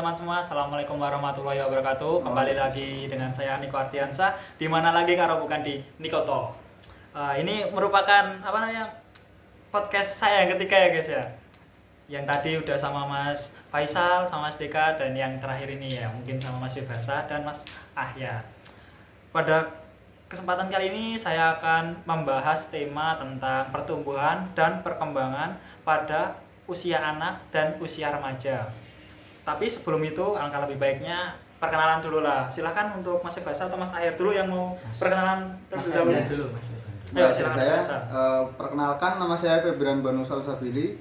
teman-teman semua, Assalamualaikum warahmatullahi wabarakatuh. Kembali lagi dengan saya Niko Ardiansa. Di mana lagi kalau bukan di Niko Talk. Ini merupakan podcast saya yang ketiga ya guys ya. Yang tadi udah sama Mas Faisal, sama Mas Deka, dan yang terakhir ini ya mungkin sama Mas Yubasa dan Mas Ahya. Pada kesempatan kali ini saya akan membahas tema tentang pertumbuhan dan perkembangan pada usia anak dan usia remaja. Tapi sebelum itu alangkah lebih baiknya perkenalan dulu lah. Silakan untuk Mas Yubasa atau Mas Ahya dulu yang mau perkenalan terlebih dahulu. Ayo, silakan. Perkenalkan, nama saya Febrian Banu Salsabili.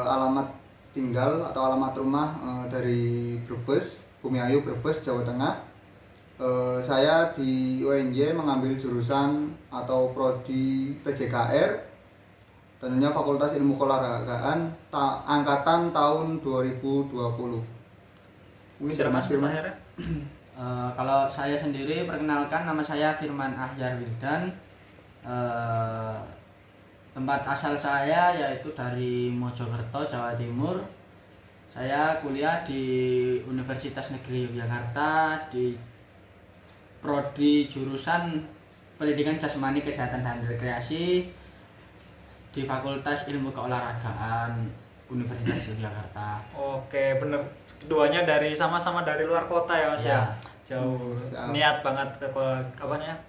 Alamat tinggal atau alamat rumah dari Brebes, Bumiayu, Brebes, Jawa Tengah. Saya di UNJ mengambil jurusan atau prodi PJKR, tentunya Fakultas Ilmu Keolahragaan, angkatan tahun 2020. Silakan Mas Firman. Kalau saya sendiri perkenalkan, nama saya Firman Ahyar Wildan. Tempat asal saya yaitu dari Mojokerto, Jawa Timur. Saya kuliah di Universitas Negeri Yogyakarta di prodi jurusan Pendidikan Jasmani, Kesehatan dan Rekreasi di Fakultas Ilmu Keolahragaan Universitas Yogyakarta. Oke, bener. Keduanya sama-sama dari luar kota ya Mas ya. Jauh. Niat banget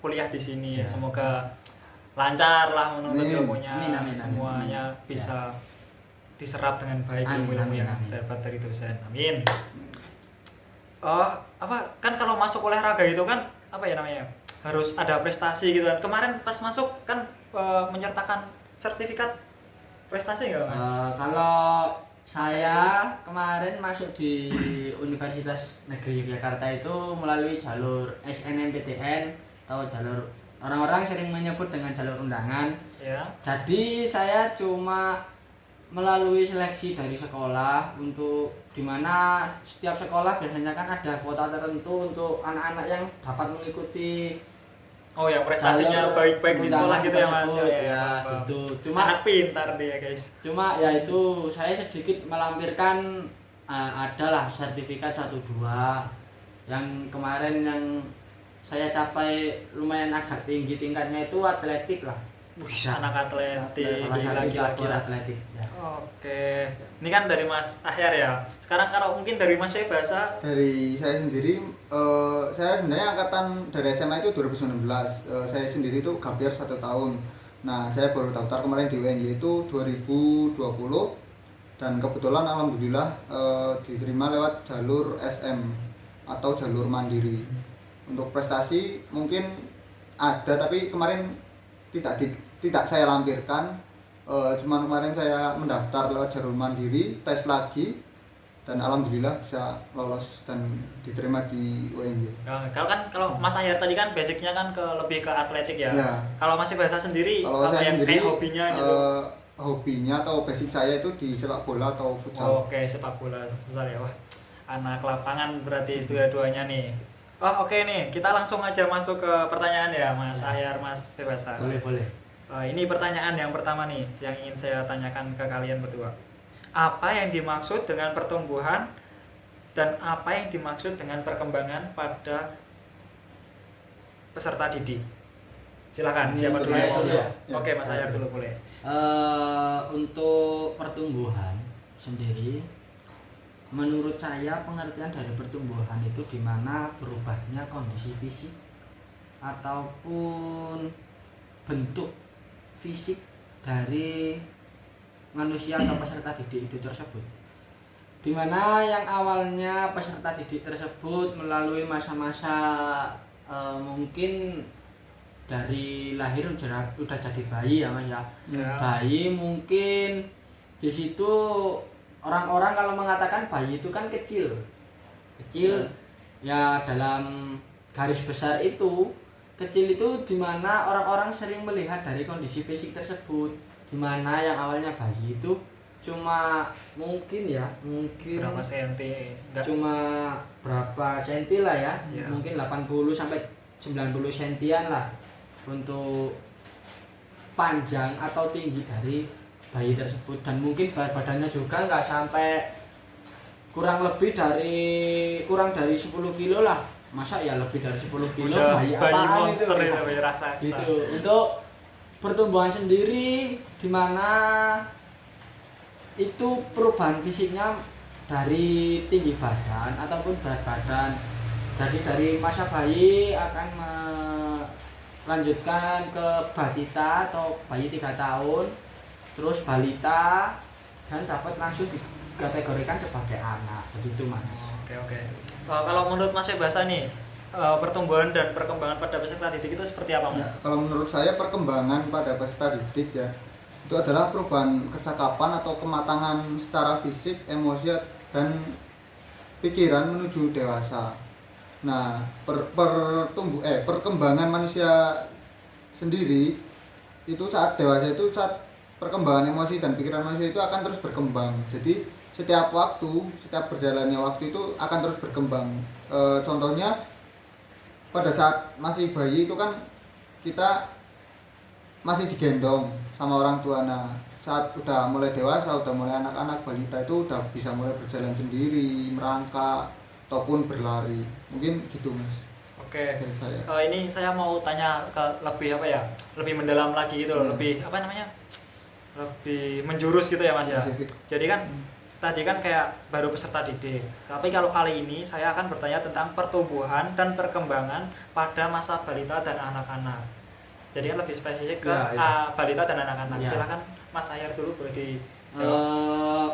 kuliah di sini ya. Semoga lancar lah menuntut ilmunya. Semuanya bisa diserap dengan baik ilmu yang dapat dari dosen. Amin. Kan kalau masuk olahraga itu kan harus ada prestasi gitu kan. Kemarin pas masuk kan menyertakan sertifikat prestasi nggak Mas? Kalau saya kemarin masuk di Universitas Negeri Yogyakarta itu melalui jalur SNMPTN atau jalur orang-orang sering menyebut dengan jalur undangan. Ya. Jadi saya cuma melalui seleksi dari sekolah, untuk dimana setiap sekolah biasanya kan ada kuota tertentu untuk anak-anak yang dapat mengikuti prestasinya baik-baik di sekolah gitu ya Mas. Ya, gitu. Cuma anak pintar dia guys. Cuma ya itu saya sedikit melampirkan adalah sertifikat 1-2 yang kemarin yang saya capai lumayan agak tinggi tingkatnya itu atletik lah. Anak atletik, salah satu cabur atletik ya. Oke. Ini kan dari Mas Ahyar ya. Sekarang kalau mungkin dari Mas Yubasa. Dari saya sendiri, saya sebenarnya angkatan dari SMA itu 2019. Saya sendiri itu gap year 1 tahun. Nah, saya baru daftar kemarin di UNJ itu 2020, dan kebetulan alhamdulillah diterima lewat jalur SM atau jalur mandiri. Untuk prestasi mungkin ada, tapi kemarin tidak saya lampirkan. Cuman kemarin saya mendaftar lewat jalur mandiri, tes lagi, dan alhamdulillah bisa lolos dan diterima di UNJ. Nah, kalau Mas Ahyar tadi kan basicnya kan lebih ke atletik ya. Kalau Mas Yubasa sendiri hobinya gitu? Hobinya atau basic saya itu di sepak bola atau futsal. Oke, sepak bola, futsal ya. Wah, anak lapangan berarti dua-duanya nih. Oke nih, kita langsung aja masuk ke pertanyaan ya Mas Ahyar, Mas Yubasa. Boleh. Ini pertanyaan yang pertama nih yang ingin saya tanyakan ke kalian berdua. Apa yang dimaksud dengan pertumbuhan dan apa yang dimaksud dengan perkembangan pada peserta didik? Silakan, siapa dulu yang mau? Oke, Mas Ahyar dulu boleh. Untuk pertumbuhan sendiri, menurut saya pengertian dari pertumbuhan itu dimana berubahnya kondisi fisik ataupun bentuk fisik dari manusia atau peserta didik itu tersebut, dimana yang awalnya peserta didik tersebut melalui masa-masa mungkin dari lahir udah jadi bayi ya Mas ya. Bayi mungkin di situ orang-orang kalau mengatakan bayi itu kan kecil ya, dalam garis besar itu kecil itu dimana orang-orang sering melihat dari kondisi fisik tersebut, dimana yang awalnya bayi itu cuma mungkin berapa senti, cuma berapa senti lah ya. Mungkin 80 sampai 90 sentian lah untuk panjang atau tinggi dari bayi tersebut, dan mungkin berat badannya juga nggak sampai kurang dari 10 kilo lah. Masa ya lebih dari 10 kilo Udah bayi bayi apaan monster itu? itu, bayi raksasa. Gitu. Untuk pertumbuhan sendiri di mana itu perubahan fisiknya dari tinggi badan ataupun berat badan. Jadi dari masa bayi akan melanjutkan ke batita atau bayi 3 tahun, terus balita, dan dapat langsung dikategorikan sebagai anak. Begitu Mas. Oke. Kalau menurut Mas Bahasa nih, pertumbuhan dan perkembangan pada peserta didik itu seperti apa Ya, Mas? kalau menurut saya perkembangan pada peserta didik ya itu adalah perubahan kecakapan atau kematangan secara fisik, emosi dan pikiran menuju dewasa. Nah, perkembangan manusia sendiri itu saat dewasa itu saat perkembangan emosi dan pikiran manusia itu akan terus berkembang. Jadi setiap berjalannya waktu itu akan terus berkembang. Contohnya pada saat masih bayi itu kan kita masih digendong sama orang tua. Nah, saat udah mulai dewasa, udah mulai anak-anak balita itu udah bisa mulai berjalan sendiri, merangkak ataupun berlari. Mungkin gitu Mas. Oke. Dari saya. Ini saya mau tanya ke lebih apa ya? Lebih mendalam lagi gitu loh, lebih apa namanya? Lebih menjurus gitu ya Mas ya. Spesifik. Jadi kan tadi kan kayak baru peserta didik. Tapi kalau kali ini saya akan bertanya tentang pertumbuhan dan perkembangan pada masa balita dan anak-anak. Jadi kan lebih spesifik ke balita dan anak-anak. Ya. Silakan Mas Ahyar dulu boleh di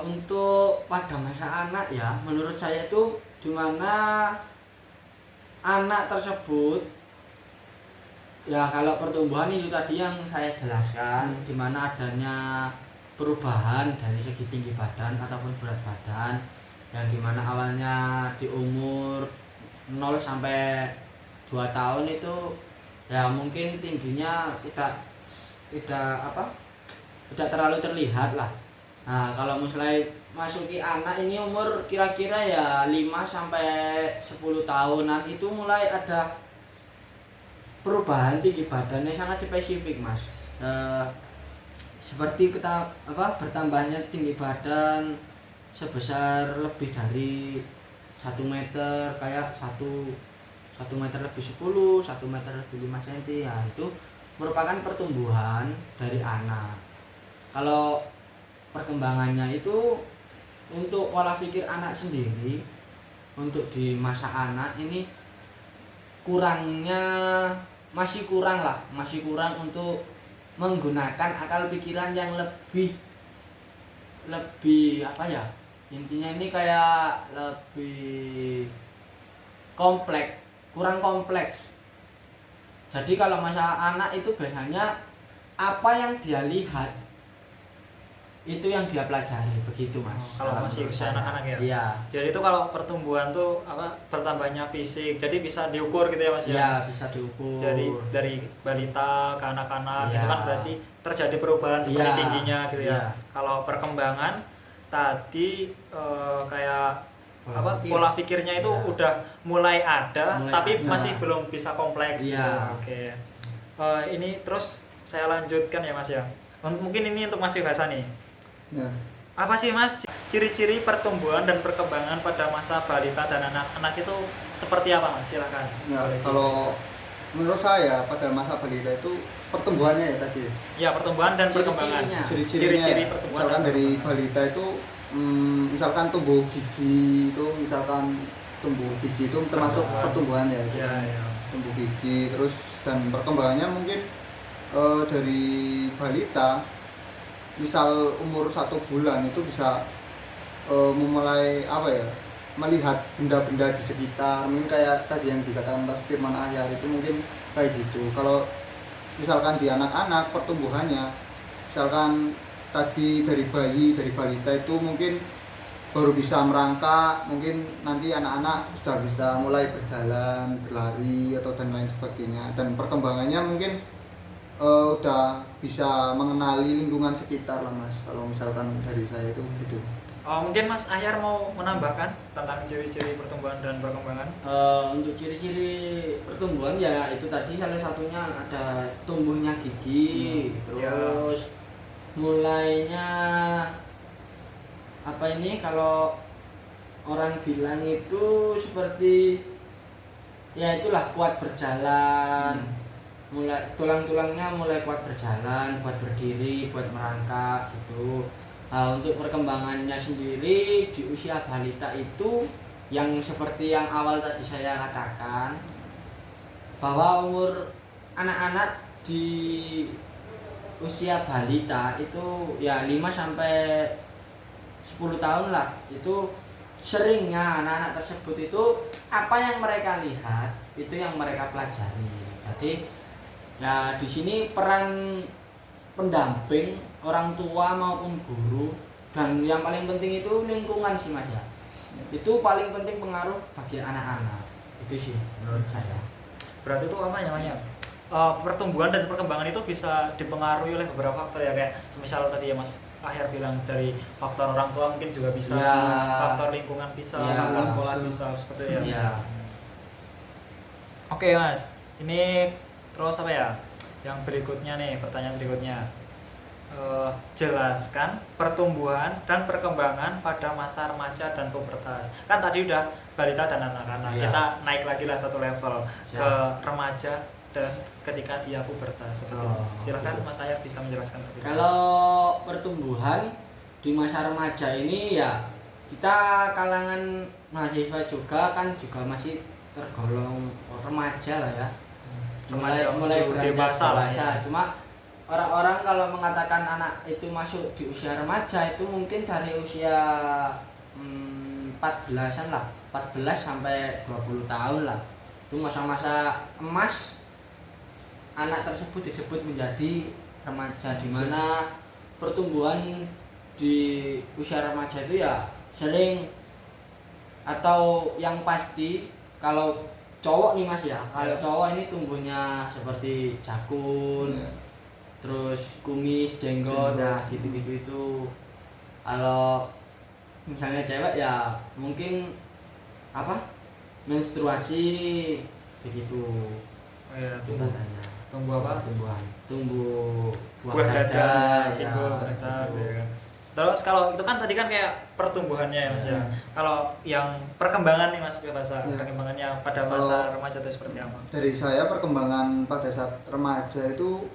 Untuk pada masa anak ya, menurut saya itu dimana anak tersebut ya, kalau pertumbuhan itu tadi yang saya jelaskan, dimana adanya perubahan dari segi tinggi badan ataupun berat badan, yang dimana awalnya di umur 0 sampai 2 tahun itu ya mungkin tingginya tidak terlalu terlihat lah. Nah, kalau mulai masuki anak ini umur kira-kira ya 5 sampai 10 tahunan itu mulai ada perubahan tinggi badannya sangat spesifik Mas. Seperti kita bertambahnya tinggi badan sebesar lebih dari 1 meter, kayak 1 meter lebih 10, 1 meter lebih 5 cm ya, itu merupakan pertumbuhan dari anak. Kalau perkembangannya itu untuk pola pikir anak sendiri, untuk di masa anak ini masih kurang untuk menggunakan akal pikiran yang lebih apa ya, intinya ini kayak lebih kurang kompleks. Jadi kalau masa anak itu biasanya apa yang dia lihat itu yang dia pelajari, begitu Mas. Kalau masih usia anak-anak ya. Iya. Jadi itu kalau pertumbuhan tuh bertambahnya fisik, jadi bisa diukur gitu ya Mas ya. Iya, bisa diukur. Jadi dari balita ke anak-anak Iya. itu kan berarti terjadi perubahan seperti Iya. tingginya gitu ya. Iya. Kalau perkembangan tadi kayak Pola pola pikirnya itu Iya. udah mulai ada, tapi ada. masih belum bisa kompleks. Iya. Oke. Ini terus saya lanjutkan ya Mas ya. Mungkin ini untuk Mas Bahasa nih. Ya. Apa sih Mas ciri-ciri pertumbuhan dan perkembangan pada masa balita dan anak-anak itu seperti apa Mas? Silakan. Ya, Boleh kalau menurut saya pada masa balita itu pertumbuhannya ya tadi. ya pertumbuhan dan perkembangan. Ciri-cirinya Ciri-ciri ya, pertumbuhan misalkan dan dari perkembangan. balita itu misalkan tumbuh gigi itu termasuk pertumbuhan ya. Iya, iya. Tumbuh gigi terus dan perkembangannya mungkin dari balita misal umur 1 bulan itu bisa memulai melihat benda-benda di sekitar, mungkin kayak tadi yang dikatakan Mas Firman Ahyar itu mungkin kayak gitu. Kalau misalkan di anak-anak pertumbuhannya misalkan tadi dari bayi, dari balita itu mungkin baru bisa merangkak, mungkin nanti anak-anak sudah bisa mulai berjalan, berlari atau dan lain sebagainya, dan perkembangannya mungkin udah bisa mengenali lingkungan sekitar lah Mas. Kalau misalkan dari saya itu gitu. Mungkin Mas Ahyar mau menambahkan tentang ciri-ciri pertumbuhan dan perkembangan? Untuk ciri-ciri pertumbuhan ya itu tadi salah satunya ada tumbuhnya gigi, terus mulainya kalau orang bilang itu seperti ya itulah kuat berjalan, mulai tulang-tulangnya mulai kuat berjalan, buat berdiri, buat merangkak gitu. Nah, untuk perkembangannya sendiri di usia balita itu yang seperti yang awal tadi saya katakan, bahwa umur anak-anak di usia balita itu ya 5 sampai 10 tahun lah, itu seringnya anak-anak tersebut itu apa yang mereka lihat itu yang mereka pelajari. Jadi ya di sini peran pendamping orang tua maupun guru, dan yang paling penting itu lingkungan sih Mas ya. Itu paling penting pengaruh bagi anak-anak. Itu sih menurut saya. Berarti itu apa namanya? Pertumbuhan dan perkembangan itu bisa dipengaruhi oleh beberapa faktor ya, kayak misal tadi ya Mas Akhir bilang dari faktor orang tua mungkin juga bisa, Ya. faktor lingkungan bisa, Ya, faktor sekolah betul. bisa, seperti itu ya. Ya. Oke Mas, ini terus apa ya? Yang berikutnya nih, pertanyaan berikutnya. Jelaskan pertumbuhan dan perkembangan pada masa remaja dan pubertas. Kan tadi udah balita dan anak-anak. Iya. Kita naik lagi lah satu level Siap. ke remaja dan ketika dia pubertas. Seperti itu. Silakan oke. Mas Ayat bisa menjelaskan lebih. Kalau pertumbuhan di masa remaja ini ya kita kalangan mahasiswa juga kan juga masih tergolong remaja lah ya. Remaja mulai menuju beranjak dewasa lah dewasa. ya. Cuma orang-orang kalau mengatakan anak itu masuk di usia remaja itu mungkin dari usia 14-an lah, 14 sampai 20 tahun lah. Itu masa-masa emas anak tersebut disebut menjadi remaja, di mana pertumbuhan di usia remaja itu ya sering atau yang pasti kalau cowok nih Mas ya, kalau cowok ini tumbuhnya seperti jakun, Iya. terus kumis, jenggot, nah gitu-gitu itu. Kalau misalnya cewek ya mungkin apa menstruasi begitu. Oh iya, Itu tandanya. tumbuh apa? Tumbuh Buah dada, ya, timbul besar, gitu. ya kan. Terus kalau itu kan tadi kan kayak pertumbuhannya ya Mas ya. Ya. Kalau yang perkembangan nih Mas bahasa Ya. perkembangannya pada masa remaja itu seperti apa? Dari saya perkembangan pada saat remaja itu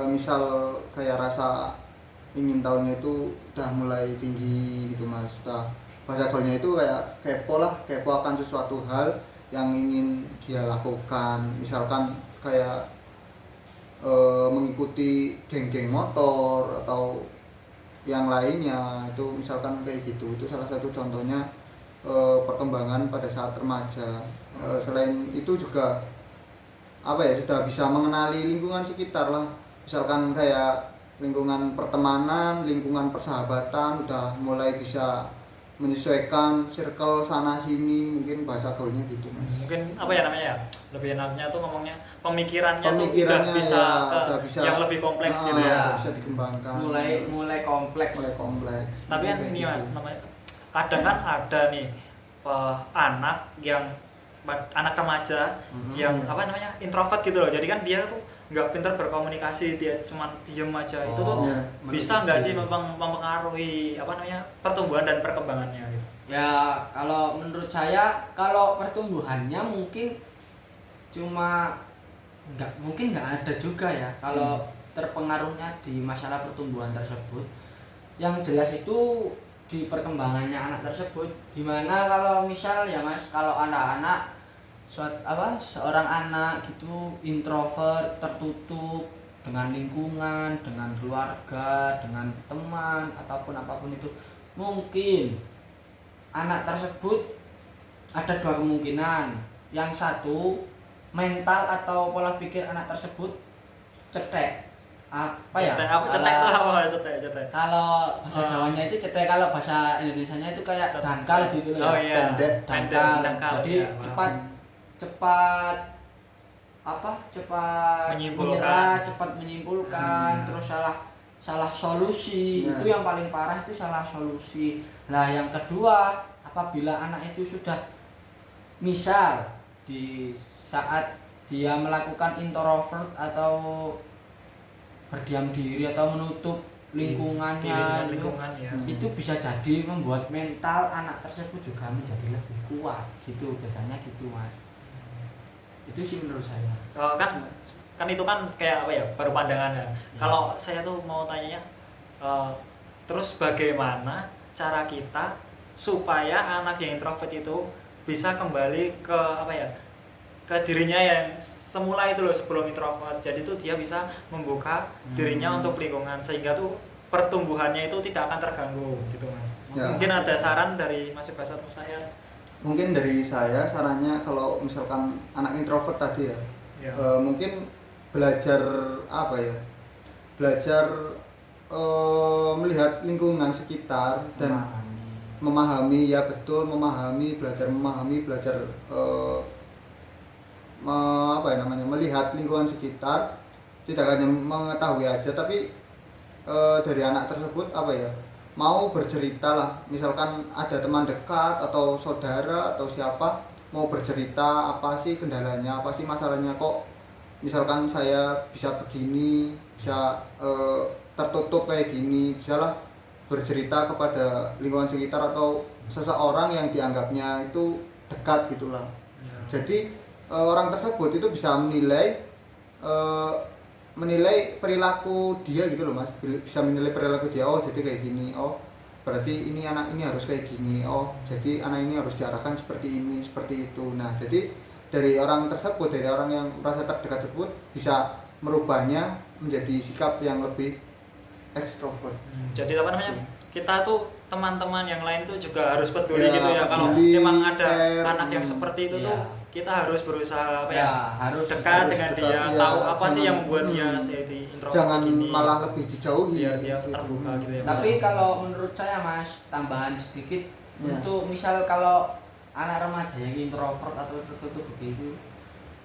misal kayak rasa ingin tahunya itu udah mulai tinggi gitu Mas. Udah bahasa gaulnya itu kayak kepo lah, kepo akan sesuatu hal yang ingin dia lakukan. Misalkan kayak mengikuti geng-geng motor atau yang lainnya, itu misalkan kayak gitu. Itu salah satu contohnya perkembangan pada saat remaja. Selain itu juga apa ya, sudah bisa mengenali lingkungan sekitar lah, misalkan kayak lingkungan pertemanan, lingkungan persahabatan, udah mulai bisa menyesuaikan circle sana sini, mungkin bahasa gaulnya gitu Mas. Mungkin apa ya namanya ya, lebih enaknya tuh ngomongnya pemikirannya tuh Pemikirannya udah bisa ya, ke udah bisa yang lebih kompleks gitu ya. udah bisa dikembangkan, mulai kompleks. mulai kompleks. Tapi kan Kayak ini gitu. Mas, namanya kadang kan ada nih anak yang anak remaja yang Iya. apa namanya introvert gitu loh. Jadi kan dia tuh nggak pintar berkomunikasi, dia cuma diem aja. Itu tuh Iya. bisa nggak sih mempengaruhi apa namanya pertumbuhan dan perkembangannya gitu? Ya kalau menurut saya kalau pertumbuhannya mungkin cuma nggak ada juga ya kalau terpengaruhnya di masalah pertumbuhan tersebut. Yang jelas itu di perkembangannya anak tersebut, dimana kalau misal ya Mas, kalau anak-anak seorang anak gitu introvert, tertutup dengan lingkungan, dengan keluarga, dengan teman ataupun apapun itu, mungkin anak tersebut ada dua kemungkinan. Yang satu, mental atau pola pikir anak tersebut cetek. Apa ya? Cetek apa? Cetek tuh apa? Cetek. Kalau bahasa Jawanya itu cetek, kalau bahasa Indonesianya itu kayak Cetek. dangkal gitu loh. Oh ya. iya. Pendek. Dangkal. Jadi Ya, paham. cepat Menyimpulkan. menyerah, cepat menyimpulkan, terus salah solusi. Ya. Itu yang paling parah, itu salah solusi. Nah, yang kedua, apabila anak itu sudah misal di saat dia melakukan introvert atau berdiam diri atau menutup lingkungannya, lingkungan ya. itu bisa jadi membuat mental anak tersebut juga menjadi lebih kuat gitu, bedanya gitu Mas. Itu sih menurut saya. Kan itu kan kayak apa ya, baru pandangan ya. Kalau saya tuh mau tanyanya, terus bagaimana cara kita supaya anak yang introvert itu bisa kembali ke apa ya, ke dirinya yang semula itu loh sebelum introvert. Jadi tuh dia bisa membuka dirinya untuk lingkungan sehingga tuh pertumbuhannya itu tidak akan terganggu gitu Mas. Ya. Mungkin ada saran dari Mas Ibas atau saya? Mungkin dari saya sarannya kalau misalkan anak introvert tadi ya, Ya. mungkin belajar apa ya, belajar melihat lingkungan sekitar dan memahami, ya betul, memahami, belajar memahami, belajar apa ya namanya, melihat lingkungan sekitar, tidak hanya mengetahui aja, tapi dari anak tersebut apa ya, mau bercerita lah, misalkan ada teman dekat atau saudara atau siapa mau bercerita apa sih kendalanya, apa sih masalahnya, kok misalkan saya bisa begini, bisa tertutup kayak gini, bisalah bercerita kepada lingkungan sekitar atau seseorang yang dianggapnya itu dekat gitulah. Jadi orang tersebut itu bisa menilai perilaku dia gitu loh Mas, bisa menilai perilaku dia, oh jadi kayak gini, oh berarti ini anak ini harus kayak gini, oh jadi anak ini harus diarahkan seperti ini, seperti itu. Nah jadi dari orang tersebut, dari orang yang merasa terdekat tersebut bisa merubahnya menjadi sikap yang lebih ekstrovert. Jadi apa namanya, kita tuh teman-teman yang lain tuh juga harus peduli Ya, gitu ya. Kalau peduli, memang ada care, anak yang seperti itu tuh kita harus berusaha apa ya, harus dekat dengan dekat, dia, ya, tahu apa sih jangan, yang membuat dia jadi introvert jangan begini, malah lebih dijauhi biar dia gitu. terbuka gitu ya. Tapi kalau menurut saya Mas, tambahan sedikit Ya. untuk misal kalau anak remaja yang introvert atau tertutup begitu,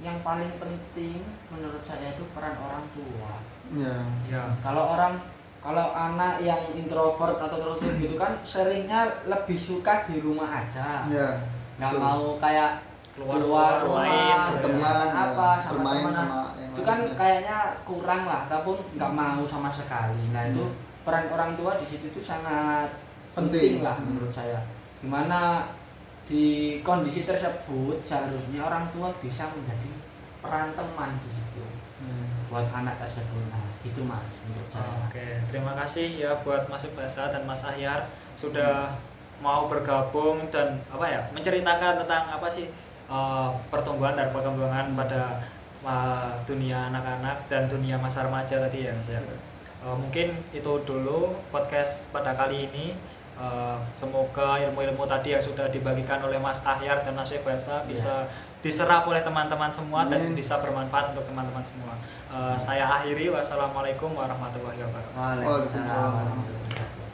yang paling penting menurut saya itu peran orang tua. Ya. Kalau anak yang introvert atau tertutup gitu kan seringnya lebih suka di rumah aja. Ya. Nggak betul. mau kayak keluar rumah, main, berteman, apa ya, sama bermain teman. sama yang Itu kan lainnya. kayaknya kurang lah, ataupun nggak mau sama sekali. Nah itu peran orang tua di situ itu sangat penting lah menurut saya. Dimana di kondisi tersebut seharusnya orang tua bisa menjadi peran teman di situ buat anak tersebut. Nah gitu Mas menurut saya. Oke, terima kasih ya buat Mas Basa dan Mas Ahyar sudah mau bergabung dan apa ya, menceritakan tentang apa sih pertumbuhan dan perkembangan pada dunia anak-anak dan dunia masa remaja tadi ya Mas ya. Mungkin itu dulu podcast pada kali ini. Semoga ilmu-ilmu tadi yang sudah dibagikan oleh Mas Ahyar dan Mas Basa bisa diserap oleh teman-teman semua dan bisa bermanfaat untuk teman-teman semua. Saya akhiri, wassalamualaikum warahmatullahi wabarakatuh. Waalaikumsalam warahmatullahi wabarakatuh.